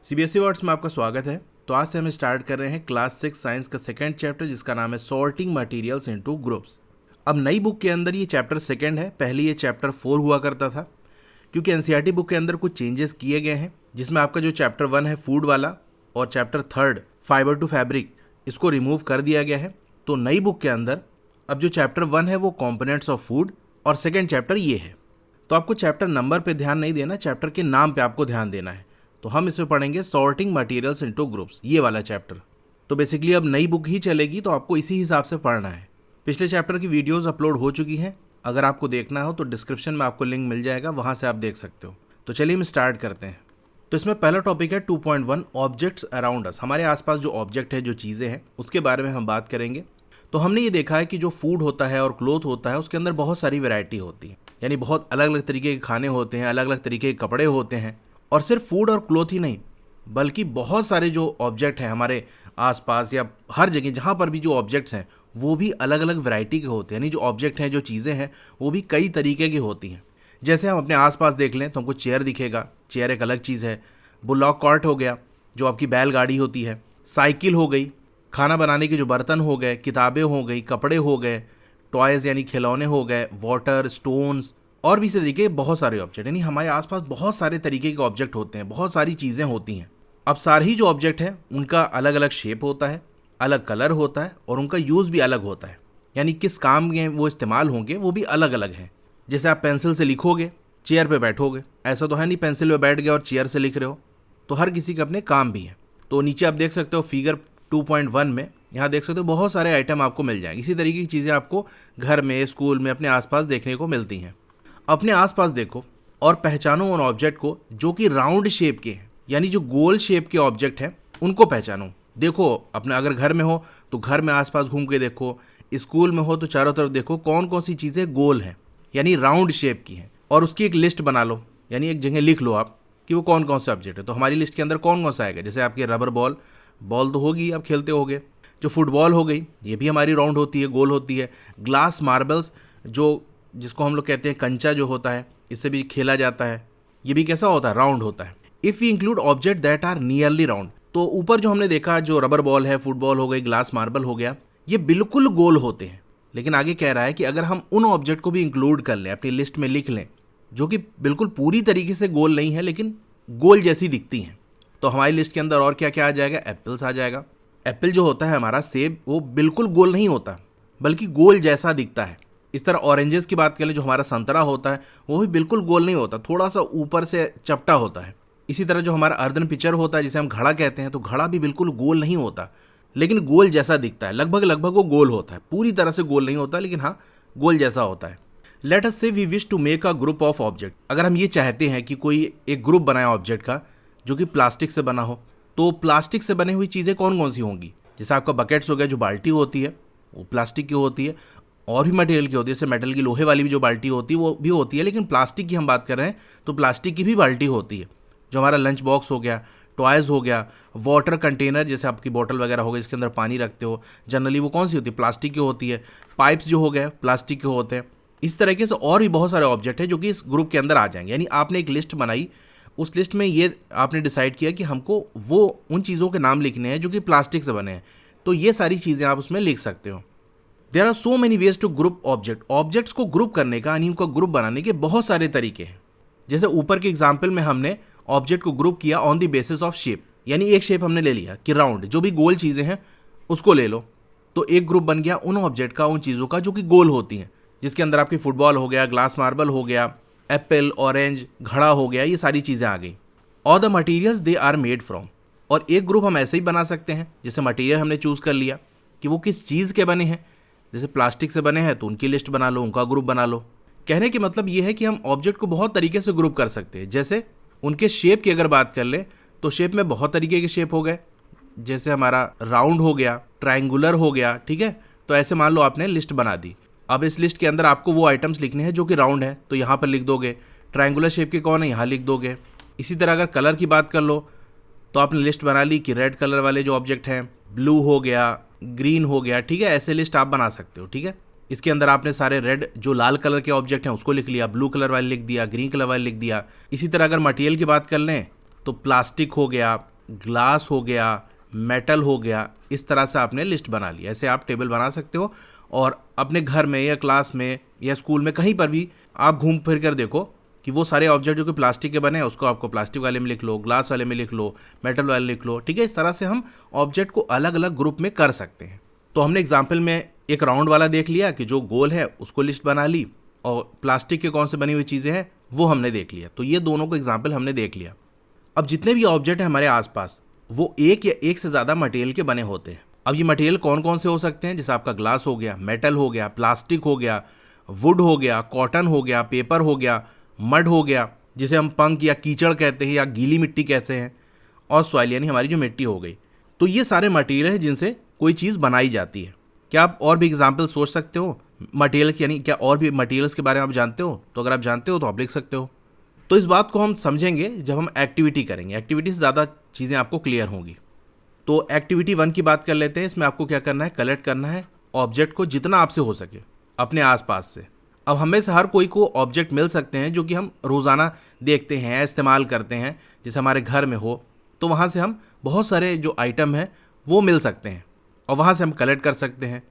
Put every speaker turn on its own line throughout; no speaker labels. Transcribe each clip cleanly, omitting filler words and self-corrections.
CBSE words में आपका स्वागत है। तो आज से हम स्टार्ट कर रहे हैं क्लास 6 साइंस का सेकंड चैप्टर, जिसका नाम है सॉर्टिंग मटेरियल्स इनटू ग्रुप्स। अब नई बुक के अंदर ये चैप्टर सेकंड है, पहले ये चैप्टर 4 हुआ करता था, क्योंकि एनसीईआरटी बुक के अंदर कुछ चेंजेस किए गए हैं, जिसमें आपका जो चैप्टर 1 है फूड वाला और चैप्टर 3 फाइबर टू फैब्रिक, इसको रिमूव कर दिया गया है। तो नई बुक के अंदर अब जो चैप्टर 1 है वो कॉम्पोनेंट्स ऑफ फूड और सेकेंड चैप्टर ये है। तो आपको चैप्टर नंबर पे ध्यान नहीं देना, चैप्टर के नाम पे आपको ध्यान देना है। तो हम इसमें पढ़ेंगे सॉर्टिंग मटेरियल्स इनटू ग्रुप्स, ये वाला चैप्टर। तो बेसिकली अब नई बुक ही चलेगी, तो आपको इसी हिसाब से पढ़ना है। पिछले चैप्टर की वीडियोस अपलोड हो चुकी हैं, अगर आपको देखना हो तो डिस्क्रिप्शन में आपको लिंक मिल जाएगा, वहाँ से आप देख सकते हो। तो चलिए हम स्टार्ट करते हैं। तो इसमें पहला टॉपिक है 2.1 ऑब्जेक्ट्स अराउंड अस। हमारे आसपास जो ऑब्जेक्ट है, जो चीज़ें हैं, उसके बारे में हम बात करेंगे। तो हमने ये देखा है कि जो फूड होता है और क्लोथ होता है, उसके अंदर बहुत सारी वैरायटी होती है, यानी बहुत अलग अलग तरीके के खाने होते हैं, अलग अलग तरीके के कपड़े होते हैं। और सिर्फ फूड और क्लोथ ही नहीं, बल्कि बहुत सारे जो ऑब्जेक्ट हैं हमारे आसपास या हर जगह जहाँ पर भी जो ऑब्जेक्ट्स हैं, वो भी अलग अलग वैरायटी के होते हैं। यानी जो ऑब्जेक्ट हैं, जो चीज़ें हैं, वो भी कई तरीके की होती हैं। जैसे हम अपने आसपास देख लें तो हमको चेयर दिखेगा, चेयर एक अलग चीज़ है। बुलॉक कार्ट हो गया, जो आपकी बैलगाड़ी होती है। साइकिल हो गई, खाना बनाने के जो बर्तन हो गए, किताबें हो गई, कपड़े हो गए, टॉयज़ यानी खिलौने हो गए, वाटर, स्टोन्स और भी इसी तरीके बहुत सारे ऑब्जेक्ट। यानी हमारे आसपास बहुत सारे तरीके के ऑब्जेक्ट होते हैं, बहुत सारी चीज़ें होती हैं। अब सारे ही जो ऑब्जेक्ट हैं उनका अलग अलग शेप होता है, अलग कलर होता है और उनका यूज़ भी अलग होता है। यानी किस काम में वो इस्तेमाल होंगे वो भी अलग अलग हैं। जैसे आप पेंसिल से लिखोगे, चेयर पे बैठोगे, ऐसा तो है नहीं पेंसिल पे बैठ गए और चेयर से लिख रहे हो। तो हर किसी के अपने काम भी हैं। तो नीचे आप देख सकते हो फिगर 2.1 में, यहाँ देख सकते हो बहुत सारे आइटम आपको मिल जाएंगे। इसी तरीके की चीज़ें आपको घर में, स्कूल में, अपने आसपास देखने को मिलती हैं। अपने आसपास देखो और पहचानो उन ऑब्जेक्ट को जो कि राउंड शेप के हैं, यानी जो गोल शेप के ऑब्जेक्ट हैं उनको पहचानो। देखो अपने अगर घर में हो तो घर में आसपास घूम के देखो, स्कूल में हो तो चारों तरफ देखो कौन कौन सी चीज़ें गोल हैं, यानी राउंड शेप की हैं, और उसकी एक लिस्ट बना लो। यानी एक जगह लिख लो आप कि वो कौन कौन से ऑब्जेक्ट है। तो हमारी लिस्ट के अंदर कौन कौन सा आएगा, जैसे आपकी रबर बॉल, बॉल तो होगी, आप खेलते होगे। जो फुटबॉल हो गई, ये भी हमारी राउंड होती है, गोल होती है। ग्लास मार्बल्स, जो जिसको हम लोग कहते हैं कंचा जो होता है, इससे भी खेला जाता है, ये भी कैसा होता है, राउंड होता है। If you include object that are nearly round, तो ऊपर जो हमने देखा, जो रबर बॉल है, फुटबॉल हो गई, ग्लास मार्बल हो गया, ये बिल्कुल गोल होते हैं। लेकिन आगे कह रहा है कि अगर हम उन ऑब्जेक्ट को भी इंक्लूड कर लें, अपनी लिस्ट में लिख लें, जो कि बिल्कुल पूरी तरीके से गोल नहीं है लेकिन गोल जैसी दिखती हैं, तो हमारी लिस्ट के अंदर और क्या क्या आ जाएगा, एप्पल्स आ जाएगा। एप्पल जो होता है हमारा सेब, वो बिल्कुल गोल नहीं होता बल्कि गोल जैसा दिखता है। इस तरह ऑरेंजेस की बात करें, जो हमारा संतरा होता है, वो भी बिल्कुल गोल नहीं होता, थोड़ा सा ऊपर से चपटा होता है। इसी तरह जो हमारा अर्धन पिचर होता है, जिसे हम घड़ा कहते हैं, तो घड़ा भी बिल्कुल गोल नहीं होता लेकिन गोल जैसा दिखता है। लगभग लगभग वो गोल होता है, पूरी तरह से गोल नहीं होता लेकिन हाँ गोल जैसा होता है। Let us say we wish to make a group of object. अगर हम ये चाहते हैं कि कोई एक ग्रुप बनाए ऑब्जेक्ट का जो कि प्लास्टिक से बना हो, तो प्लास्टिक से बनी हुई चीज़ें कौन कौन सी होंगी। जैसे आपका बकेट्स हो गया, जो बाल्टी होती है वो प्लास्टिक की होती है, और भी मटेरियल की होती है, जैसे मेटल की, लोहे वाली भी जो बाल्टी होती है वो भी होती है। लेकिन प्लास्टिक की हम बात कर रहे हैं तो प्लास्टिक की भी बाल्टी होती है। जो हमारा लंच बॉक्स हो गया, टॉयज़ हो गया, वाटर कंटेनर, जैसे आपकी बोतल वगैरह हो गई, इसके अंदर पानी रखते हो, जनरली वो कौन सी होती है, प्लास्टिक की होती है। पाइप्स जो हो गए प्लास्टिक के होते हैं। इस तरीके से और भी बहुत सारे ऑब्जेक्ट हैं जो कि इस ग्रुप के अंदर आ जाएंगे। यानी आपने एक लिस्ट बनाई, उस लिस्ट में ये आपने डिसाइड किया कि हमको वो उन चीज़ों के नाम लिखने हैं जो कि प्लास्टिक से बने हैं, तो ये सारी चीज़ें आप उसमें लिख सकते हो। There are so many ways to group object. Objects को ग्रुप करने का, यानी उनका ग्रुप बनाने के बहुत सारे तरीके हैं। जैसे ऊपर के एग्जाम्पल में हमने ऑब्जेक्ट को ग्रुप किया on the basis of shape, यानी एक शेप हमने ले लिया कि राउंड, जो भी गोल चीज़ें हैं उसको ले लो, तो एक ग्रुप बन गया उन ऑब्जेक्ट का, उन चीज़ों का जो कि गोल होती हैं, जिसके अंदर आपकी फुटबॉल हो गया, ग्लास मार्बल हो गया, एप्पल, ऑरेंज, घड़ा हो गया, ये सारी चीज़ें आ गई। और the materials they are made from. और एक ग्रुप हम ऐसे ही बना सकते हैं, जैसे मटीरियल हमने चूज़ कर लिया कि वो किस चीज़ के बने हैं। जैसे प्लास्टिक से बने हैं तो उनकी लिस्ट बना लो, उनका ग्रुप बना लो। कहने के मतलब ये है कि हम ऑब्जेक्ट को बहुत तरीके से ग्रुप कर सकते हैं। जैसे उनके शेप की अगर बात कर लें तो शेप में बहुत तरीके के शेप हो गए, जैसे हमारा राउंड हो गया, ट्रायंगुलर हो गया, ठीक है। तो ऐसे मान लो आपने लिस्ट बना दी। अब इस लिस्ट के अंदर आपको वो आइटम्स लिखने हैं जो कि राउंड है, तो यहाँ पर लिख दोगे। ट्रायंगुलर शेप के कौन है, यहाँ लिख दोगे। इसी तरह अगर कलर की बात कर लो तो आपने लिस्ट बना ली कि रेड कलर वाले जो ऑब्जेक्ट हैं, ब्लू हो गया, ग्रीन हो गया, ठीक है। ऐसे लिस्ट आप बना सकते हो, ठीक है। इसके अंदर आपने सारे रेड जो लाल कलर के ऑब्जेक्ट हैं उसको लिख लिया, ब्लू कलर वाले लिख दिया, ग्रीन कलर वाले लिख दिया। इसी तरह अगर मटेरियल की बात कर लें तो प्लास्टिक हो गया, ग्लास हो गया, मेटल हो गया, इस तरह से आपने लिस्ट बना ली। ऐसे आप टेबल बना सकते हो और अपने घर में या क्लास में या स्कूल में कहीं पर भी आप घूम फिर कर देखो कि वो सारे ऑब्जेक्ट जो कि प्लास्टिक के बने हैं उसको आपको प्लास्टिक वाले में लिख लो, ग्लास वाले में लिख लो, मेटल वाले लिख लो, ठीक है। इस तरह से हम ऑब्जेक्ट को अलग अलग ग्रुप में कर सकते हैं। तो हमने एग्जाम्पल में एक राउंड वाला देख लिया कि जो गोल है उसको लिस्ट बना ली, और प्लास्टिक के कौन से बनी हुई चीज़ें हैं वो हमने देख लिया। तो ये दोनों को एग्जाम्पल हमने देख लिया। अब जितने भी ऑब्जेक्ट हैं हमारे आसपास वो एक या एक से ज़्यादा मटेरियल के बने होते हैं। अब ये मटेरियल कौन कौन से हो सकते हैं, जैसे आपका ग्लास हो गया, मेटल हो गया, प्लास्टिक हो गया, वुड हो गया, कॉटन हो गया, पेपर हो गया, मड हो गया जिसे हम पंख या कीचड़ कहते हैं या गीली मिट्टी कहते हैं, और सॉइल यानी हमारी जो मिट्टी हो गई। तो ये सारे मटेरियल हैं जिनसे कोई चीज़ बनाई जाती है। क्या आप और भी एग्जाम्पल सोच सकते हो मटेरियल यानी क्या और भी मटेरियल्स के बारे में आप जानते हो? तो अगर आप जानते हो तो आप लिख सकते हो। तो इस बात को हम समझेंगे जब हम एक्टिविटी करेंगे। एक्टिविटी से ज़्यादा चीज़ें आपको क्लियर होंगी। तो एक्टिविटी 1 की बात कर लेते हैं। इसमें आपको क्या करना है, कलेक्ट करना है ऑब्जेक्ट को जितना आपसे हो सके अपने आसपास से। अब हमें से हर कोई को ऑब्जेक्ट मिल सकते हैं जो कि हम रोज़ाना देखते हैं, इस्तेमाल करते हैं। जैसे हमारे घर में हो तो वहाँ से हम बहुत सारे जो आइटम हैं वो मिल सकते हैं और वहाँ से हम कलेक्ट कर सकते हैं।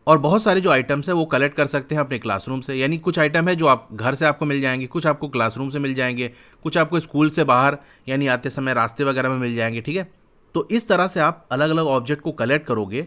और बहुत सारे जो आइटम्स हैं वो कलेक्ट कर सकते हैं अपने क्लासरूम से। यानी कुछ आइटम है जो आप घर से आपको मिल जाएंगे, कुछ आपको क्लासरूम से मिल जाएंगे, कुछ आपको स्कूल से बाहर यानी आते समय रास्ते वगैरह में मिल जाएंगे, ठीक है। तो इस तरह से आप अलग अलग ऑब्जेक्ट को कलेक्ट करोगे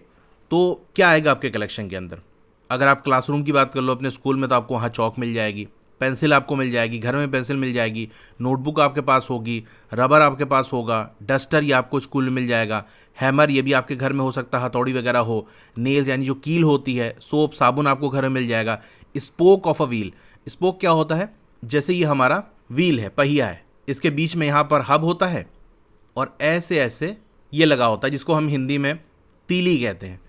तो क्या आएगा आपके कलेक्शन के अंदर। अगर आप क्लासरूम की बात कर लो अपने स्कूल में तो आपको वहाँ चौक मिल जाएगी, पेंसिल आपको मिल जाएगी, घर में पेंसिल मिल जाएगी, नोटबुक आपके पास होगी, रबर आपके पास होगा, डस्टर ये आपको स्कूल में मिल जाएगा, हैमर ये भी आपके घर में हो सकता है, हथौड़ी वगैरह हो, नेल्स यानी जो कील होती है, सोप साबुन आपको घर में मिल जाएगा। Spoke of a wheel, spoke क्या होता है, जैसे ये हमारा व्हील है, पहिया है, इसके बीच में यहाँ पर हब होता है और ऐसे ऐसे ये लगा होता है जिसको हम हिंदी में तीली कहते हैं।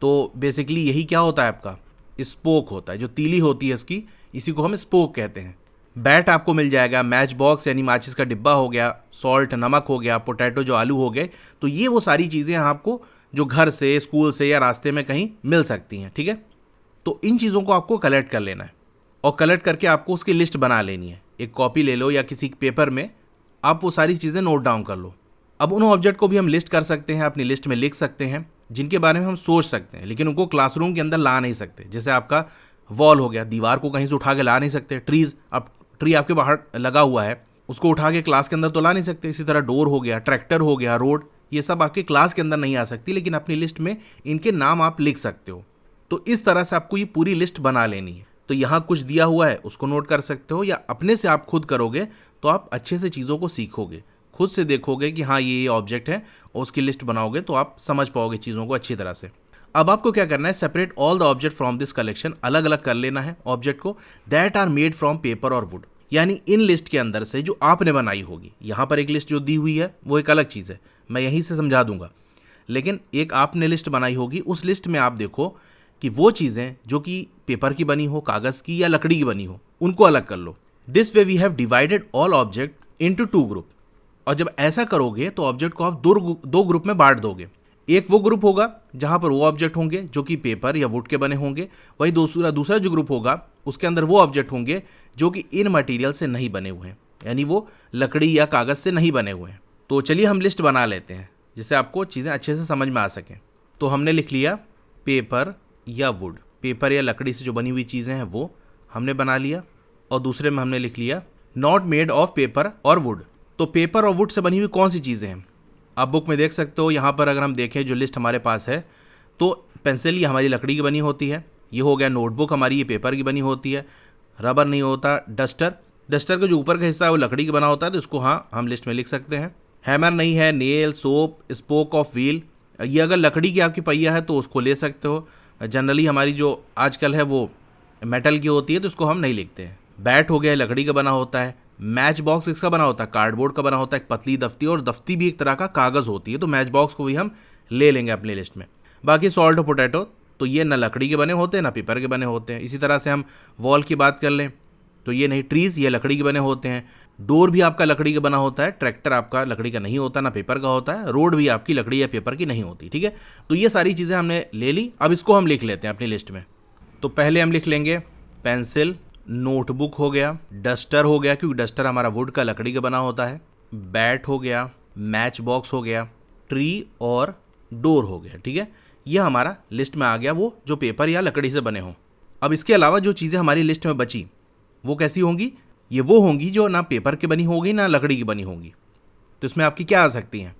तो बेसिकली यही क्या होता है आपका स्पोक होता है, जो तीली होती है इसकी, इसी को हम स्पोक कहते हैं। बैट आपको मिल जाएगा, मैच बॉक्स यानी माचिस का डिब्बा हो गया, सॉल्ट नमक हो गया, पोटैटो जो आलू हो गए। तो ये वो सारी चीज़ें आपको जो घर से, स्कूल से या रास्ते में कहीं मिल सकती हैं, ठीक है। तो इन चीज़ों को आपको कलेक्ट कर लेना है और कलेक्ट करके आपको उसकी लिस्ट बना लेनी है। एक कॉपी ले लो या किसी पेपर में आप वो सारी चीज़ें नोट डाउन कर लो। अब उन ऑब्जेक्ट को भी हम लिस्ट कर सकते हैं, अपनी लिस्ट में लिख सकते हैं जिनके बारे में हम सोच सकते हैं, लेकिन उनको क्लासरूम के अंदर ला नहीं सकते। जैसे आपका वॉल हो गया, दीवार को कहीं से उठा के ला नहीं सकते। ट्रीज, अब ट्री आपके बाहर लगा हुआ है, उसको उठा के क्लास के अंदर तो ला नहीं सकते। इसी तरह डोर हो गया, ट्रैक्टर हो गया, रोड, ये सब आपके क्लास के अंदर नहीं आ सकती, लेकिन अपनी लिस्ट में इनके नाम आप लिख सकते हो। तो इस तरह से आपको ये पूरी लिस्ट बना लेनी है। तो यहाँ कुछ दिया हुआ है उसको नोट कर सकते हो, या अपने से आप खुद करोगे तो आप अच्छे से चीज़ों को सीखोगे, खुद से देखोगे कि हाँ ये ऑब्जेक्ट है और उसकी लिस्ट बनाओगे तो आप समझ पाओगे चीज़ों को अच्छी तरह से। अब आपको क्या करना है, separate all the object from this collection, अलग अलग कर लेना है ऑब्जेक्ट को, that are made from paper और वुड। यानी इन लिस्ट के अंदर से जो आपने बनाई होगी, यहाँ पर एक लिस्ट जो दी हुई है वो एक अलग चीज़ है, मैं यहीं से समझा दूंगा, लेकिन एक आपने लिस्ट बनाई होगी, उस लिस्ट में आप देखो कि वो चीज़ें जो कि पेपर की बनी हो, कागज़ की या लकड़ी की बनी हो, उनको अलग कर लो। This way we have divided all object into 2 group. और जब ऐसा करोगे तो ऑब्जेक्ट को आप दो ग्रुप में बांट दोगे। एक वो ग्रुप होगा जहां पर वो ऑब्जेक्ट होंगे जो कि पेपर या वुड के बने होंगे, वही दूसरा जो ग्रुप होगा उसके अंदर वो ऑब्जेक्ट होंगे जो कि इन मटेरियल से नहीं बने हुए हैं, यानी वो लकड़ी या कागज़ से नहीं बने हुए हैं। तो चलिए हम लिस्ट बना लेते हैं जिससे आपको चीज़ें अच्छे से समझ में आ सकें। तो हमने लिख लिया पेपर या वुड, पेपर या लकड़ी से जो बनी हुई चीज़ें हैं वो हमने बना लिया, और दूसरे में हमने लिख लिया नॉट मेड ऑफ पेपर और वुड। तो पेपर और वुड से बनी हुई कौन सी चीज़ें हैं आप बुक में देख सकते हो। यहाँ पर अगर हम देखें जो लिस्ट हमारे पास है, तो पेंसिल ये हमारी लकड़ी की बनी होती है, ये हो गया नोटबुक हमारी, ये पेपर की बनी होती है, रबर नहीं होता, डस्टर का जो ऊपर का हिस्सा है वो लकड़ी का बना होता है, तो इसको हाँ हम लिस्ट में लिख सकते हैं। हैमर नहीं है, nail, soap, spoke of wheel, ये अगर लकड़ी की आपकी पहिया है तो उसको ले सकते हो। जनरली हमारी जो आजकल है वो मेटल की होती है तो इसको हम नहीं लिखते हैं। बैट हो गया, लकड़ी का बना होता है। मैच बॉक्स किसका बना होता है, कार्डबोर्ड का बना होता है, एक पतली दफ्ती, और दफ्ती भी एक तरह का कागज़ होती है, तो मैच बॉक्स को भी हम ले लेंगे अपनी लिस्ट में। बाकी सॉल्ट और पोटैटो तो ये ना लकड़ी के बने होते हैं ना पेपर के बने होते हैं। इसी तरह से हम वॉल की बात कर लें तो ये नहीं, ट्रीज़ ये लकड़ी के बने होते हैं। डोर भी आपका लकड़ी का बना होता है, ट्रैक्टर आपका लकड़ी का नहीं होता ना पेपर का होता है, रोड भी आपकी लकड़ी या पेपर की नहीं होती, ठीक है। तो ये सारी चीज़ें हमने ले ली। अब इसको हम लिख लेते हैं अपनी लिस्ट में। तो पहले हम लिख लेंगे पेंसिल, नोटबुक हो गया, डस्टर हो गया क्योंकि डस्टर हमारा वुड का लकड़ी का बना होता है, बैट हो गया, मैच बॉक्स हो गया, ट्री और डोर हो गया। ठीक है, ये हमारा लिस्ट में आ गया वो जो पेपर या लकड़ी से बने हों। अब इसके अलावा जो चीज़ें हमारी लिस्ट में बची वो कैसी होंगी? ये वो होंगी जो ना पेपर की बनी होगी ना लकड़ी की बनी होगी। तो इसमें आपकी क्या आ सकती हैं?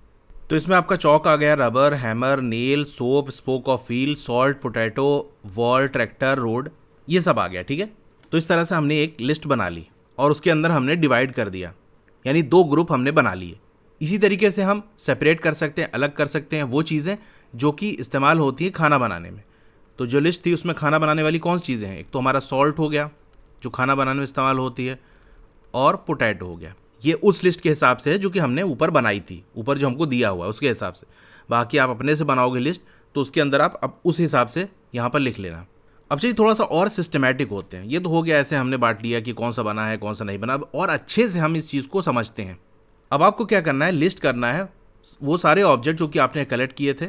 तो इसमें आपका चौक आ गया, rubber, hammer, nail, soap, spoke of wheel, salt, potato, wall, tractor, road, ये सब आ गया। ठीक है, तो इस तरह से हमने एक लिस्ट बना ली और उसके अंदर हमने डिवाइड कर दिया, यानी 2 ग्रुप हमने बना लिए। इसी तरीके से हम सेपरेट कर सकते हैं, अलग कर सकते हैं वो चीज़ें जो कि इस्तेमाल होती हैं खाना बनाने में। तो जो लिस्ट थी उसमें खाना बनाने वाली कौन सी चीज़ें हैं? एक तो हमारा सॉल्ट हो गया जो खाना बनाने में इस्तेमाल होती है, और पोटैटो हो गया। ये उस लिस्ट के हिसाब से है जो कि हमने ऊपर बनाई थी, ऊपर जो हमको दिया हुआ है उसके हिसाब से। बाकी आप अपने से बनाओगे लिस्ट तो उसके अंदर आप अब उस हिसाब से यहाँ पर लिख लेना। अब चलिए थोड़ा सा और सिस्टमैटिक होते हैं। ये तो हो गया, ऐसे हमने बांट लिया कि कौन सा बना है कौन सा नहीं बना। अब और अच्छे से हम इस चीज़ को समझते हैं। अब आपको क्या करना है, लिस्ट करना है वो सारे ऑब्जेक्ट जो कि आपने कलेक्ट किए थे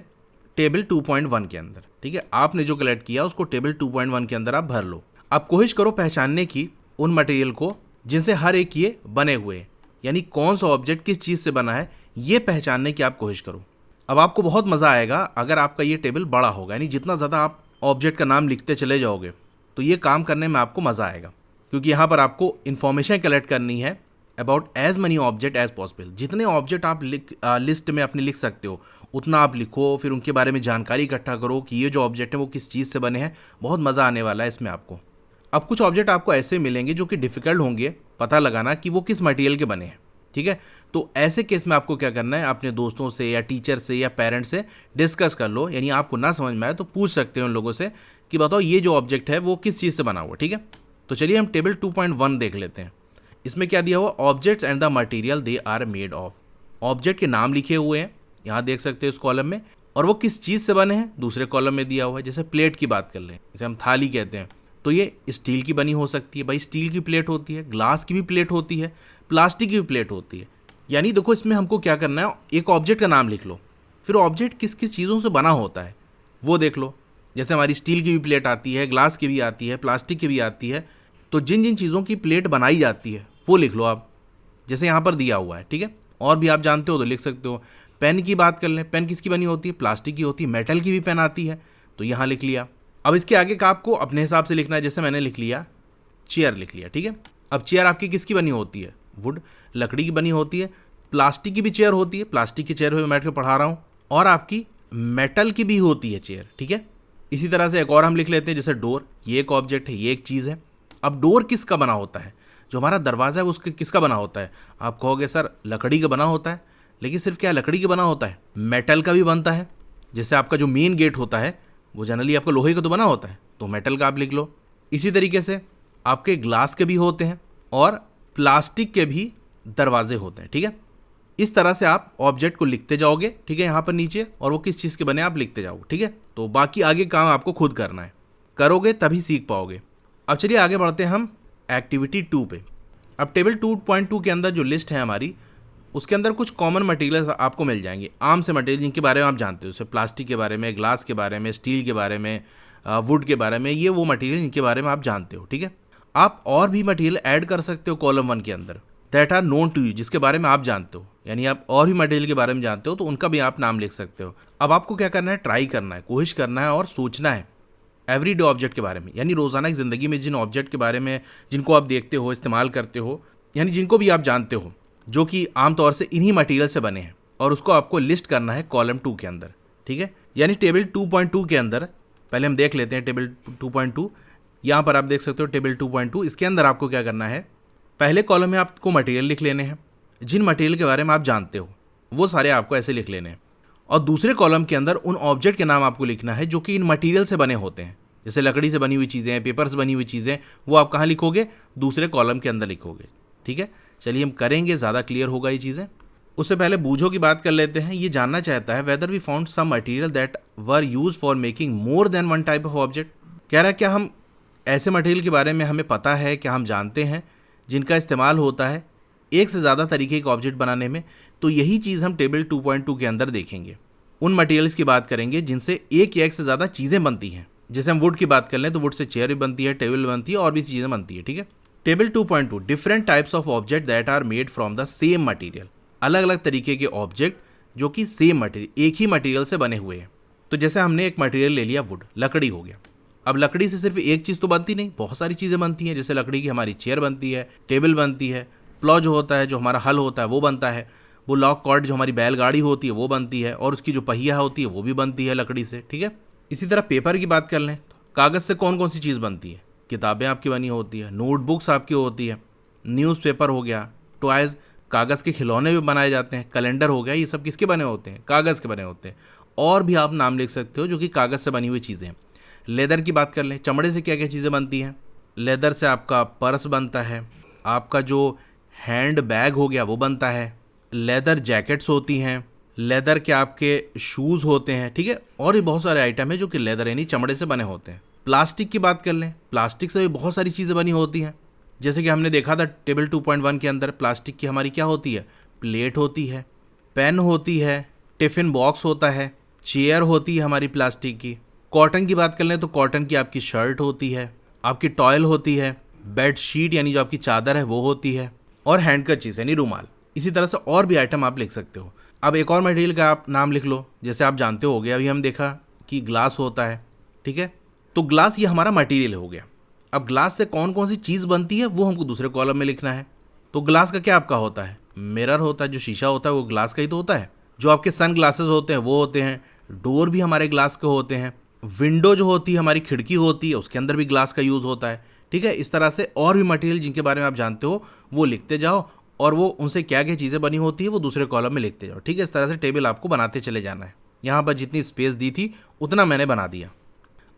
टेबल 2.1 के अंदर। ठीक है, आपने जो कलेक्ट किया उसको टेबल 2.1 के अंदर आप भर लो। आप कोशिश करो पहचानने की उन मटेरियल को जिनसे हर एक ये बने हुए हैं, यानी कौन सा ऑब्जेक्ट किस चीज़ से बना है ये पहचानने की आप कोशिश करो। अब आपको बहुत मज़ा आएगा अगर आपका ये टेबल बड़ा होगा, यानी जितना ज़्यादा आप ऑब्जेक्ट का नाम लिखते चले जाओगे तो ये काम करने में आपको मज़ा आएगा, क्योंकि यहाँ पर आपको इन्फॉर्मेशन कलेक्ट करनी है about as many object as possible. जितने ऑब्जेक्ट आप लिस्ट में अपने लिख सकते हो उतना आप लिखो, फिर उनके बारे में जानकारी इकट्ठा करो कि ये जो ऑब्जेक्ट है वो किस चीज़ से बने हैं। बहुत मज़ा आने वाला है इसमें आपको। अब कुछ ऑब्जेक्ट आपको ऐसे मिलेंगे जो कि डिफ़िकल्ट होंगे पता लगाना कि वो किस मटेरियल के बने हैं। ठीक है, तो ऐसे केस में आपको क्या करना है, अपने दोस्तों से या टीचर से या पेरेंट्स से डिस्कस कर लो। यानी आपको ना समझ में आए तो पूछ सकते हो उन लोगों से कि बताओ ये जो ऑब्जेक्ट है वो किस चीज़ से बना हुआ। ठीक है, तो चलिए हम टेबल 2.1 देख लेते हैं। इसमें क्या दिया हुआ, objects and the material they are made of. Object के नाम लिखे हुए हैं, यहाँ देख सकते हो इस कॉलम में, और वो किस चीज़ से बने हैं दूसरे कॉलम में दिया हुआ है। जैसे प्लेट की बात कर लें, जैसे हम थाली कहते हैं, तो ये स्टील की बनी हो सकती है। भाई स्टील की प्लेट होती है, ग्लास की भी प्लेट होती है, प्लास्टिक की भी प्लेट होती है। यानी देखो इसमें हमको क्या करना है, एक ऑब्जेक्ट का नाम लिख लो, फिर ऑब्जेक्ट किस किस चीज़ों से बना होता है वो देख लो। जैसे हमारी स्टील की भी प्लेट आती है, ग्लास की भी आती है, प्लास्टिक की भी आती है। तो जिन जिन चीज़ों की प्लेट बनाई जाती है वो लिख लो आप, जैसे यहाँ पर दिया हुआ है। ठीक है, और भी आप जानते हो तो लिख सकते हो। पेन की बात कर लें, पेन किसकी बनी होती है, प्लास्टिक की होती है। मेटल की भी पेन आती है, तो यहाँ लिख लिया। अब इसके आगे का आपको अपने हिसाब से लिखना है, जैसे मैंने लिख लिया चेयर लिख लिया। ठीक है, अब चेयर आपकी किसकी बनी होती है, वुड, लकड़ी की बनी होती है। प्लास्टिक की भी चेयर होती है, प्लास्टिक की चेयर पे मैं बैठ के पढ़ा रहा हूँ, और आपकी मेटल की भी होती है चेयर। ठीक है, इसी तरह से एक और हम लिख लेते हैं, जैसे डोर, ये एक ऑब्जेक्ट है, ये एक चीज़ है। अब डोर किसका बना होता है, जो हमारा दरवाज़ा है उसके किसका बना होता है? आप कहोगे सर लकड़ी का बना होता है, लेकिन सिर्फ क्या लकड़ी का बना होता है, मेटल का भी बनता है। जैसे आपका जो मेन गेट होता है वो जनरली आपका लोहे का तो बना होता है, तो मेटल का आप लिख लो। इसी तरीके से आपके ग्लास के भी होते हैं और प्लास्टिक के भी दरवाजे होते हैं। ठीक है, इस तरह से आप ऑब्जेक्ट को लिखते जाओगे। ठीक है, यहाँ पर नीचे, और वो किस चीज़ के बने आप लिखते जाओगे। ठीक है, तो बाकी आगे काम आपको खुद करना है, करोगे तभी सीख पाओगे। अब चलिए आगे बढ़ते हैं हम एक्टिविटी 2 पे। अब टेबल 2.2 के अंदर जो लिस्ट है हमारी, उसके अंदर कुछ कॉमन मटेरियल्स आपको मिल जाएंगे, आम से मटेरियल जिनके बारे में आप जानते हो, जैसे प्लास्टिक के बारे में, ग्लास के बारे में, स्टील के बारे में, वुड के बारे में। ये वो मटेरियल जिनके बारे में आप जानते हो। ठीक है, आप और भी मटेरियल ऐड कर सकते हो कॉलम 1 के अंदर, that are known to you, जिसके बारे में आप जानते हो। यानी आप और भी मटेरियल के बारे में जानते हो तो उनका भी आप नाम लिख सकते हो। अब आपको क्या करना है, ट्राई करना है, कोशिश करना है और सोचना है एवरीडे ऑब्जेक्ट के बारे में, यानी रोज़ाना की ज़िंदगी में जिन ऑब्जेक्ट के बारे में जिनको आप देखते हो, इस्तेमाल करते हो, यानी जिनको भी आप जानते हो जो कि आमतौर से इन्हीं मटेरियल से बने हैं, और उसको आपको लिस्ट करना है कॉलम 2 के अंदर। ठीक है, यानी टेबल 2.2 के अंदर पहले हम देख लेते हैं टेबल 2.2। यहाँ पर आप देख सकते हो टेबल 2.2। इसके अंदर आपको क्या करना है, पहले कॉलम में आपको मटेरियल लिख लेने हैं, जिन मटेरियल के बारे में आप जानते हो वो सारे आपको ऐसे लिख लेने हैं। और दूसरे कॉलम के अंदर उन ऑब्जेक्ट के नाम आपको लिखना है जो कि इन मटेरियल से बने होते हैं। जैसे लकड़ी से बनी हुई चीज़ें हैं, पेपर से बनी हुई चीज़ें, वो आप कहाँ लिखोगे, दूसरे कॉलम के अंदर लिखोगे। ठीक है, चलिए हम करेंगे, ज़्यादा क्लियर होगा ये चीज़ें। उससे पहले बूझों की बात कर लेते हैं। ये जानना चाहता है whether we found some material that were used for making more than one type of object. कह रहा है क्या हम ऐसे मटेरियल के बारे में हमें पता है, क्या हम जानते हैं जिनका इस्तेमाल होता है एक से ज़्यादा तरीके के ऑब्जेक्ट बनाने में। तो यही चीज़ हम टेबल 2.2 के अंदर देखेंगे। उन मटेरियल्स की बात करेंगे जिनसे एक या एक से ज़्यादा चीज़ें बनती हैं। जैसे हम वुड की बात कर लें तो वुड से चेयर भी बनती है, टेबल बनती है, और भी चीज़ें बनती है। ठीक है, table 2.2 different types of object that are made from the same material. अलग अलग तरीके के ऑब्जेक्ट जो कि सेम मटेरियल, एक ही मटेरियल से बने हुए हैं। तो जैसे हमने एक मटेरियल ले लिया वुड, लकड़ी हो गया। अब लकड़ी से सिर्फ एक चीज़ तो बनती नहीं, बहुत सारी चीज़ें बनती हैं। जैसे लकड़ी की हमारी चेयर बनती है, टेबल बनती है, प्लॉ जो होता है, जो हमारा हल होता है वो बनता है, वो लॉक कॉर्ड जो हमारी बैलगाड़ी होती है वो बनती है, और उसकी जो पहिया होती है वो भी बनती है लकड़ी से, ठीक है। इसी तरह पेपर की बात कर लें तो कागज़ से कौन कौन सी चीज़ बनती है, किताबें आपकी बनी होती है, नोटबुक्स आपकी होती है, न्यूज़पेपर हो गया, टॉयज़, कागज़ के खिलौने भी बनाए जाते हैं, कैलेंडर हो गया, ये सब किसके बने होते हैं, कागज़ के बने होते हैं। और भी आप नाम लिख सकते हो जो कि कागज़ से बनी हुई चीज़ें हैं। लेदर की बात कर लें, चमड़े से क्या क्या चीज़ें बनती हैं। लेदर से आपका पर्स बनता है, आपका जो हैंड बैग हो गया वो बनता है, लेदर जैकेट्स होती हैं, लेदर के आपके शूज़ होते हैं, ठीक है। और भी बहुत सारे आइटम हैं जो कि लेदर यानी चमड़े से बने होते हैं। प्लास्टिक की बात कर लें, प्लास्टिक से भी बहुत सारी चीज़ें बनी होती हैं। जैसे कि हमने देखा था टेबल 2.1 के अंदर, प्लास्टिक की हमारी क्या होती है, प्लेट होती है, पेन होती है, टिफ़िन बॉक्स होता है, चेयर होती है हमारी प्लास्टिक की। कॉटन की बात कर लें तो कॉटन की आपकी शर्ट होती है, आपकी टॉयल होती है, बेड शीट यानी जो आपकी चादर है वो होती है, और हैंडकरचीफ यानी रुमाल। इसी तरह से और भी आइटम आप लिख सकते हो। अब एक और मटेरियल का आप नाम लिख लो, जैसे आप जानते हो गया, अभी हम देखा कि ग्लास होता है, ठीक है। तो ग्लास ये हमारा मटेरियल हो गया। अब ग्लास से कौन कौन सी चीज़ बनती है वो हमको दूसरे कॉलम में लिखना है। तो ग्लास का क्या आपका होता है, मिरर होता है, जो शीशा होता है वो ग्लास का ही तो होता है। जो आपके सन ग्लासेस होते हैं वो होते हैं, डोर भी हमारे ग्लास के होते हैं, विंडो जो होती है हमारी खिड़की होती है उसके अंदर भी ग्लास का यूज़ होता है, ठीक है। इस तरह से और भी मटेरियल जिनके बारे में आप जानते हो वो लिखते जाओ, और वो उनसे क्या क्या चीज़ें बनी होती है वो दूसरे कॉलम में लिखते जाओ, ठीक है। इस तरह से टेबल आपको बनाते चले जाना है। यहाँ पर जितनी स्पेस दी थी उतना मैंने बना दिया।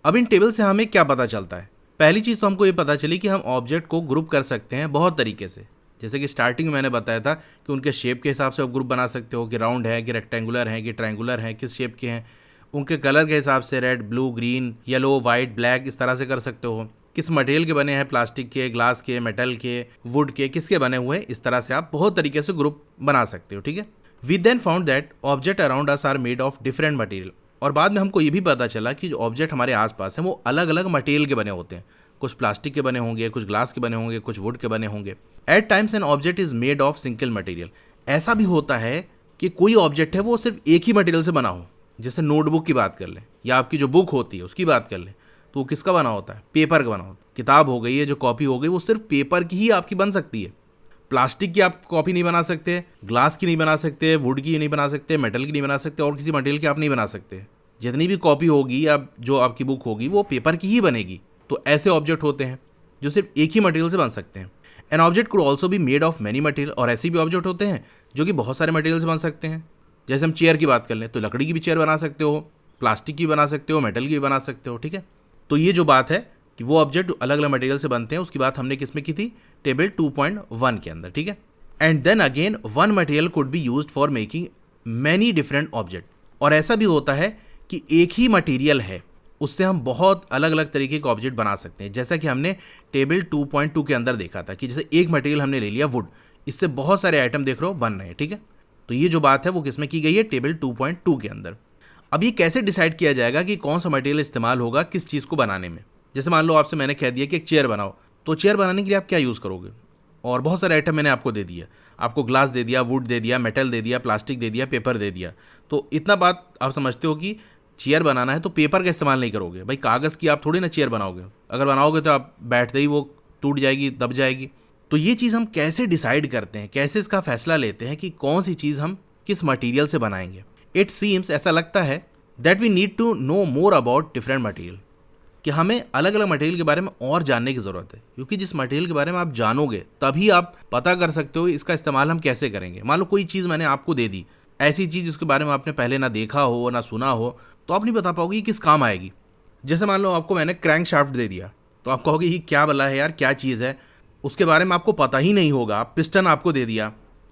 अब इन टेबल से हमें क्या पता चलता है, पहली चीज़ तो हमको ये पता चली कि हम ऑब्जेक्ट को ग्रुप कर सकते हैं बहुत तरीके से। जैसे कि स्टार्टिंग में मैंने बताया था कि उनके शेप के हिसाब से आप ग्रुप बना सकते हो, कि राउंड है, कि रेक्टेंगुलर है, कि ट्रायंगुलर है, किस शेप के हैं। उनके कलर के हिसाब से red, blue, green, yellow, white, black, इस तरह से कर सकते हो। किस मटेरियल के बने हैं, प्लास्टिक के, ग्लास के, मेटल के, वुड के, किसके बने हुए, इस तरह से आप बहुत तरीके से ग्रुप बना सकते हो, ठीक है। We then found that object around us are made of different material. और बाद में हमको ये भी पता चला कि जो ऑब्जेक्ट हमारे आसपास हैं वो अलग अलग मटेरियल के बने होते हैं। कुछ प्लास्टिक के बने होंगे, कुछ ग्लास के बने होंगे, कुछ वुड के बने होंगे। At times an object is made of single material. ऐसा भी होता है कि कोई ऑब्जेक्ट है वो सिर्फ एक ही मटेरियल से बना हो। जैसे नोटबुक की बात कर लें, या आपकी जो बुक होती है उसकी बात कर लें, तो वो किसका बना होता है, पेपर का बना होता है। किताब हो गई है, जो कॉपी हो गई, वो सिर्फ पेपर की ही आपकी बन सकती है। प्लास्टिक की आप कॉपी नहीं बना सकते, ग्लास की नहीं बना सकते, वुड की नहीं बना सकते, मेटल की नहीं बना सकते, और किसी मटेरियल की आप नहीं बना सकते। जितनी भी कॉपी होगी या जो आपकी बुक होगी वो पेपर की ही बनेगी। तो ऐसे ऑब्जेक्ट होते हैं जो सिर्फ एक ही मटेरियल से बन सकते हैं। एन ऑब्जेक्ट कुड ऑल्सो भी मेड ऑफ मैनी मटेरियल। और ऐसे भी ऑब्जेक्ट होते हैं जो कि बहुत सारे मटेरियल से बन सकते हैं। जैसे हम चेयर की बात कर लें तो लकड़ी की भी चेयर बना सकते हो, प्लास्टिक की भी बना सकते हो, मेटल की भी बना सकते हो, ठीक है। तो ये जो बात है कि वो ऑब्जेक्ट अलग अलग मटेरियल से बनते हैं, उसकी बात हमने किस में की थी, टेबल 2.1 के अंदर, ठीक है। And then again one material could be used for making many different object. और ऐसा भी होता है कि एक ही मटेरियल है, उससे हम बहुत अलग अलग तरीके के ऑब्जेक्ट बना सकते हैं। जैसा कि हमने टेबल 2.2 के अंदर देखा था कि जैसे एक मटेरियल हमने ले लिया वुड, इससे बहुत सारे आइटम देख रहे हो बन रहे हैं, ठीक है। तो ये जो बात है वो किसमें की गई है, टेबल 2.2 के अंदर। अब ये कैसे डिसाइड किया जाएगा कि कौन सा मटेरियल इस्तेमाल होगा किस चीज़ को बनाने में। जैसे मान लो आपसे मैंने कह दिया कि एक चेयर बनाओ, तो चेयर बनाने के लिए आप क्या यूज़ करोगे, और बहुत सारे आइटम मैंने आपको दे दिया, आपको ग्लास दे दिया, वुड दे दिया, मेटल दे दिया, प्लास्टिक दे दिया, पेपर दे दिया। तो इतना बात आप समझते हो कि चेयर बनाना है तो पेपर का इस्तेमाल नहीं करोगे भाई, कागज़ की आप थोड़ी ना चेयर बनाओगे। अगर बनाओगे तो आप बैठते ही वो टूट जाएगी, दब जाएगी। तो ये चीज़ हम कैसे डिसाइड करते हैं, कैसे इसका फैसला लेते हैं कि कौन सी चीज़ हम किस मटेरियल से बनाएंगे। इट सीम्स, ऐसा लगता है, that we need to know more about different material, कि हमें अलग अलग मटेरियल के बारे में और जानने की ज़रूरत है। क्योंकि जिस मटेरियल के बारे में आप जानोगे तभी आप पता कर सकते हो इसका इस्तेमाल हम कैसे करेंगे। मान लो कोई चीज़ मैंने आपको दे दी, ऐसी चीज़ जिसके बारे में आपने पहले ना देखा हो ना सुना हो, तो आप नहीं बता पाओगे कि किस काम आएगी। जैसे मान लो आपको मैंने क्रैंक शाफ्ट दे दिया, तो आप कहोगे ये क्या बला है यार, क्या चीज़ है, उसके बारे में आपको पता ही नहीं होगा। पिस्टन आपको दे दिया,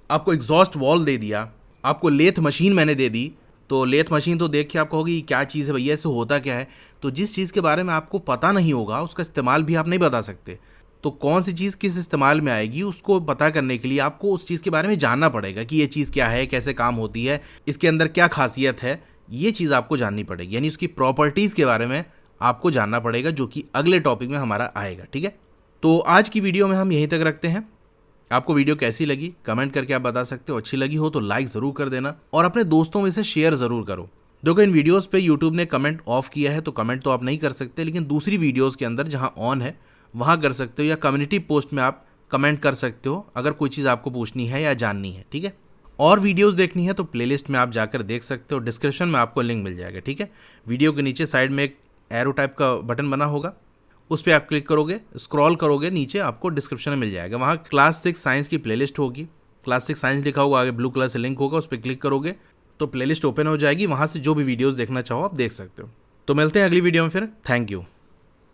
आपको एग्जॉस्ट वॉल दे दिया, आपको लेथ मशीन मैंने दे दी, तो लेथ मशीन तो देख के आप कहोगे ये क्या चीज़ है भैया, इससे होता क्या है। तो जिस चीज़ के बारे में आपको पता नहीं होगा उसका इस्तेमाल भी आप नहीं बता सकते। तो कौन सी चीज़ किस इस्तेमाल में आएगी उसको पता करने के लिए आपको उस चीज़ के बारे में जानना पड़ेगा कि ये चीज़ क्या है, कैसे काम होती है, इसके अंदर क्या खासियत है, ये चीज़ आपको जाननी पड़ेगी। यानी उसकी प्रॉपर्टीज़ के बारे में आपको जानना पड़ेगा, जो कि अगले टॉपिक में हमारा आएगा, ठीक है। तो आज की वीडियो में हम यहीं तक रखते हैं। आपको वीडियो कैसी लगी कमेंट करके आप बता सकते हो। अच्छी लगी हो तो लाइक ज़रूर कर देना और अपने दोस्तों में से शेयर ज़रूर करो। देखो इन वीडियोस पे यूट्यूब ने कमेंट ऑफ किया है तो कमेंट तो आप नहीं कर सकते, लेकिन दूसरी वीडियोस के अंदर जहां ऑन है वहां कर सकते हो, या कम्युनिटी पोस्ट में आप कमेंट कर सकते हो अगर कोई चीज़ आपको पूछनी है या जाननी है। ठीक है, और वीडियोस देखनी है तो प्लेलिस्ट में आप जाकर देख सकते हो, डिस्क्रिप्शन में आपको लिंक मिल जाएगा। ठीक है, वीडियो के नीचे साइड में एक एरो टाइप का बटन बना होगा, उस पर आप क्लिक करोगे, स्क्रॉल करोगे नीचे, आपको डिस्क्रिप्शन में मिल जाएगा। वहाँ क्लास 6 साइंस की प्लेलिस्ट होगी, क्लास 6 साइंस लिखा होगा, आगे ब्लू कलर से लिंक होगा, उस पर क्लिक करोगे तो प्लेलिस्ट ओपन हो जाएगी। वहाँ से जो भी वीडियोस देखना चाहो आप देख सकते हो। तो मिलते हैं अगली वीडियो में फिर। Thank you.